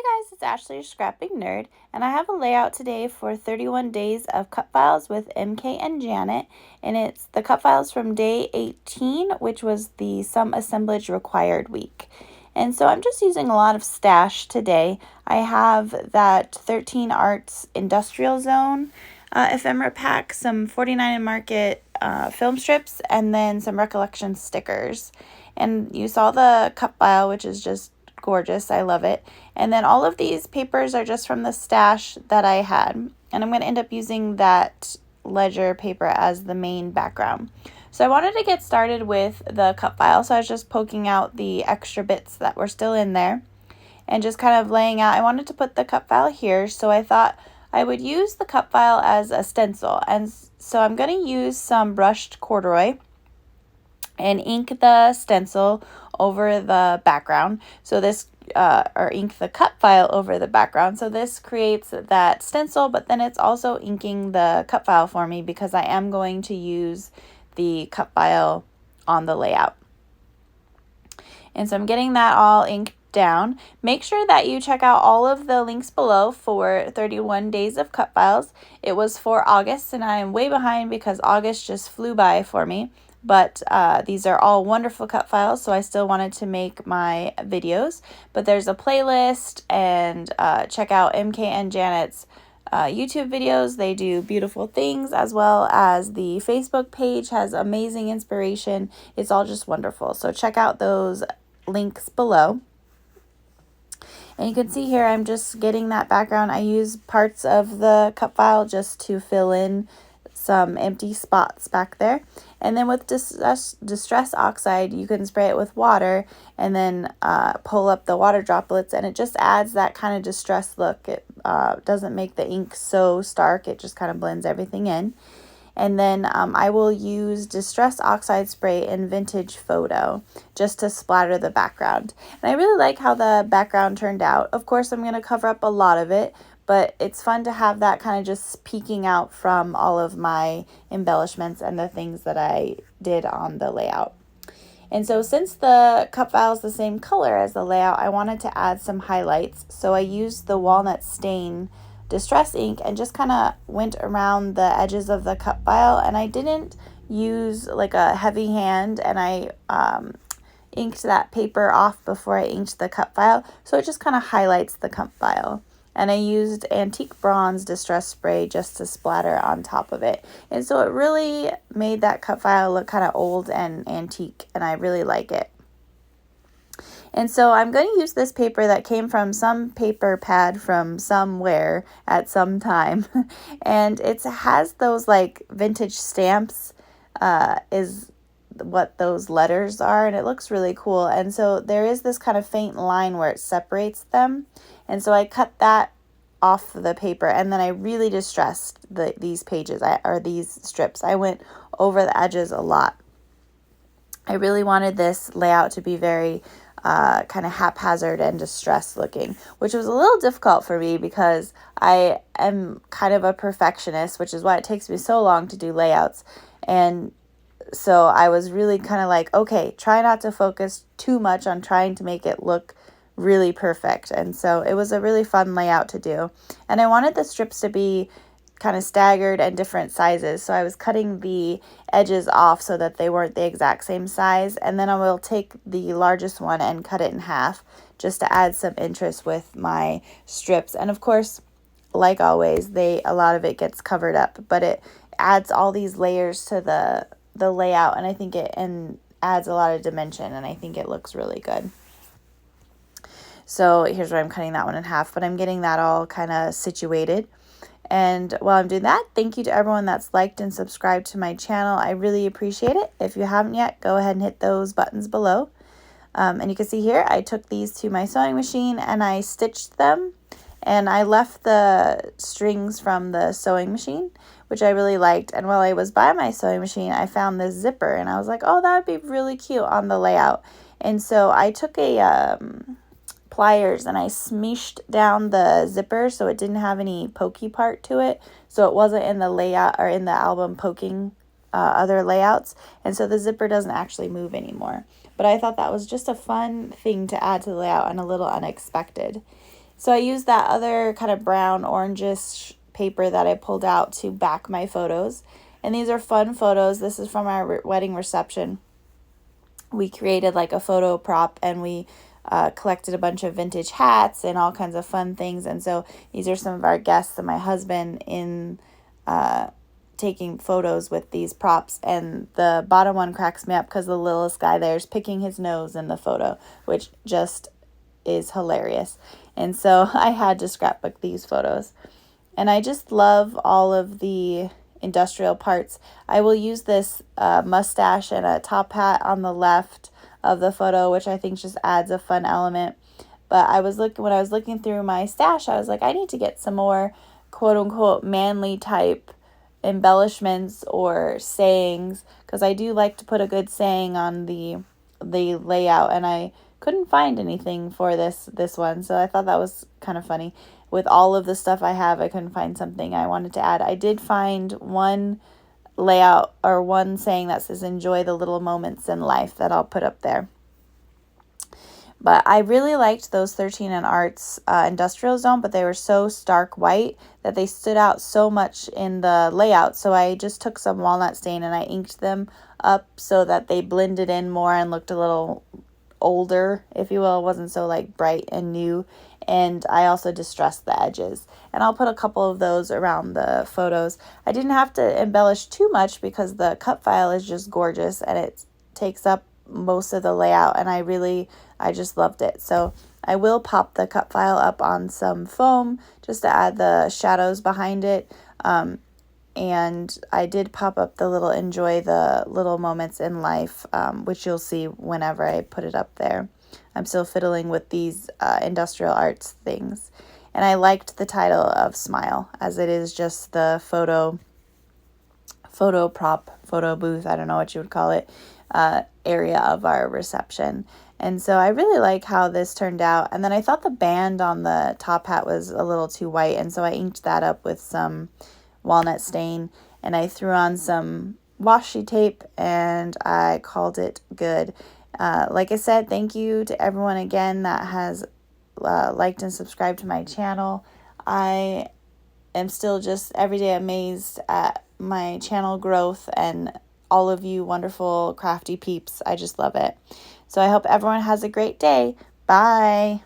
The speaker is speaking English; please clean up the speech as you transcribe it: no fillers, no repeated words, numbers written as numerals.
guys, it's Ashley, your scrapping nerd, and I have a layout today for 31 days of cut files with MK and Janet, and it's the cut files from day 18, which was the Some Assemblage Required week. And so I'm just using a lot of stash today. I have that 13 Arts Industrial Zone ephemera pack, some 49 and Market film strips, and then some recollection stickers. And you saw the cut file, which is just gorgeous. I love it. And then all of these papers are just from the stash that I had. And I'm going to end up using that ledger paper as the main background. So I wanted to get started with the cut file. So I was just poking out the extra bits that were still in there and just kind of laying out. I wanted to put the cut file here, so I thought I would use the cut file as a stencil. And so I'm going to use some brushed corduroy and ink the stencil over the background. So this, or ink the cut file over the background. So this creates that stencil, but then it's also inking the cut file for me because I am going to use the cut file on the layout. And so I'm getting that all inked down. Make sure that you check out all of the links below for 31 days of cut files. It was for August, and I am way behind because August just flew by for me. But these are all wonderful cut files, so I still wanted to make my videos. But there's a playlist, and check out MK and Janet's YouTube videos. They do beautiful things, as well as the Facebook page has amazing inspiration. It's all just wonderful. So check out those links below. And you can see here I'm just getting that background. I use parts of the cut file just to fill in some empty spots back there. And then with Distress Oxide, you can spray it with water and then pull up the water droplets, and it just adds that kind of distressed look. It doesn't make the ink so stark, it just kind of blends everything in. And then I will use Distress Oxide spray in Vintage Photo just to splatter the background. And I really like how the background turned out. Of course, I'm going to cover up a lot of it, but it's fun to have that kind of just peeking out from all of my embellishments and the things that I did on the layout. And so since the cut file is the same color as the layout, I wanted to add some highlights. So I used the Walnut Stain Distress ink and just kind of went around the edges of the cut file, and I didn't use like a heavy hand, and I inked that paper off before I inked the cut file, so it just kind of highlights the cut file. And I used Antique Bronze Distress Spray just to splatter on top of it. And so it really made that cut file look kind of old and antique, and I really like it. And so I'm going to use this paper that came from some paper pad from somewhere at some time. And it has those like vintage stamps is what those letters are, and it looks really cool. And so there is this kind of faint line where it separates them. And so I cut that off the paper, and then I really distressed these pages, or these strips. I went over the edges a lot. I really wanted this layout to be very kind of haphazard and distressed looking, which was a little difficult for me because I am kind of a perfectionist, which is why it takes me so long to do layouts. And so I was really kind of like, okay, try not to focus too much on trying to make it look really perfect. And so it was a really fun layout to do. And I wanted the strips to be kind of staggered and different sizes, so I was cutting the edges off so that they weren't the exact same size, and then I will take the largest one and cut it in half just to add some interest with my strips. And of course, like always, a lot of it gets covered up, but it adds all these layers to the layout, and I think it adds a lot of dimension, and I think it looks really good. So here's where I'm cutting that one in half, but I'm getting that all kind of situated. And while I'm doing that, thank you to everyone that's liked and subscribed to my channel. I really appreciate it. If you haven't yet, go ahead and hit those buttons below. And you can see here, I took these to my sewing machine and I stitched them. And I left the strings from the sewing machine, which I really liked. And while I was by my sewing machine, I found this zipper. And I was like, oh, that would be really cute on the layout. And so I took a pliers and I smeeshed down the zipper so it didn't have any pokey part to it, so it wasn't in the layout or in the album poking other layouts, and so the zipper doesn't actually move anymore. But I thought that was just a fun thing to add to the layout and a little unexpected. So I used that other kind of brown orangish paper that I pulled out to back my photos. And these are fun photos. This is from our wedding reception. We created like a photo prop, and we collected a bunch of vintage hats and all kinds of fun things. And so these are some of our guests and my husband in taking photos with these props. And the bottom one cracks me up because the littlest guy there is picking his nose in the photo, which just is hilarious. And so I had to scrapbook these photos. And I just love all of the industrial parts. I will use this mustache and a top hat on the left of the photo, which I think just adds a fun element. But when I was looking through my stash, I was like, I need to get some more quote unquote manly type embellishments or sayings, because I do like to put a good saying on the layout, and I couldn't find anything for this one, so I thought that was kind of funny. With all of the stuff I have, I couldn't find something I wanted to add. I did find one layout or one saying that says enjoy the little moments in life that I'll put up there. But I really liked those 13 and Arts industrial zone, but they were so stark white that they stood out so much in the layout. So I just took some walnut stain and I inked them up so that they blended in more and looked a little older, if you will. It wasn't so like bright and new. And I also distressed the edges. And I'll put a couple of those around the photos. I didn't have to embellish too much because the cut file is just gorgeous and it takes up most of the layout, and I just loved it. So I will pop the cut file up on some foam just to add the shadows behind it. And I did pop up the little enjoy the little moments in life, which you'll see whenever I put it up there. I'm still fiddling with these industrial arts things. And I liked the title of Smile, as it is just the photo prop, photo booth, I don't know what you would call it, area of our reception. And so I really like how this turned out. And then I thought the band on the top hat was a little too white, and so I inked that up with some walnut stain, and I threw on some washi tape, and I called it good. Like I said, thank you to everyone again that has liked and subscribed to my channel. I am still just every day amazed at my channel growth and all of you wonderful crafty peeps. I just love it. So I hope everyone has a great day. Bye.